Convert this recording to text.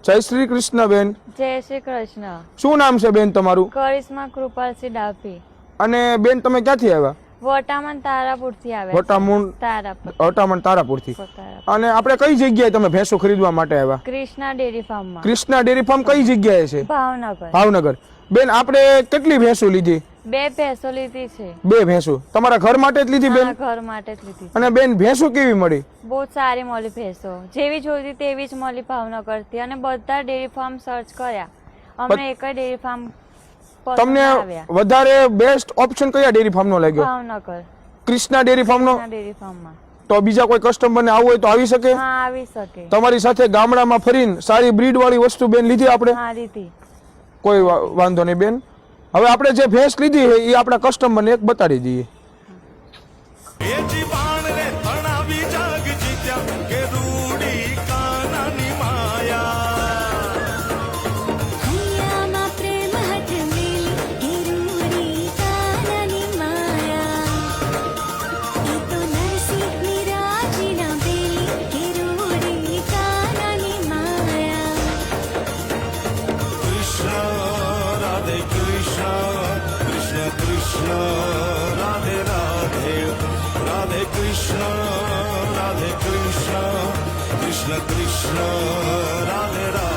જય શ્રી કૃષ્ણ બેન. જય શ્રી કૃષ્ણ. શું નામ છે બેન તમારું? કરિશ્મા કૃપાલસિંહ ડાભી. અને બેન તમે ક્યાંથી આવ્યા? વટામણ તારાપુરથી આવ્યા. વટામણ તારાપુરથી. અને આપણે કઈ જગ્યાએ તમે ભેંસો ખરીદવા માટે આવ્યા? કૃષ્ણા ડેરી ફાર્મમાં. કૃષ્ણા ડેરી ફાર્મ કઈ જગ્યાએ છે? ભાવનગર. ભાવનગર. બેન આપણે કેટલી ભેંસો લીધી? 2 ભેંસો લીધી છે. 2 ભેંસો તમારા ઘર માટે જ લીધી બેન? ઘર માટે જ લીધી. અને બેન ભેંસો કેવી મળી? બહુ સારી મળી ભેંસો, જેવી જોઈતી તેવી જ મળી ભાવનગર થી. અને બધા ડેરી ફાર્મ સર્ચ કર્યા, અમને એક જ ડેરી ફાર્મ તમને વધારે બેસ્ટ ઓપ્શન કયા ડેરી ફાર્મ નો લાગ્યો? ભાવનગર કૃષ્ણા ડેરી ફાર્મ નો. ડેરી ફાર્મમાં તો બીજા કોઈ કસ્ટમર ને આવવું હોય તો આવી શકે? હા, આવી શકે. તમારી સાથે ગામડામાં ફરીને સારી બ્રીડ વાળી વસ્તુ બેન લીધી આપણે? હા, લીધી. કોઈ વાંધો નહીં બેન. હવે આપણે જે ભેંસ લીધી છે એ આપણા કસ્ટમર ને એક બતાડી દઈએ. राधे राधे राधे कृष्ण राधे कृष्ण कृष्ण कृष्ण राधे राधे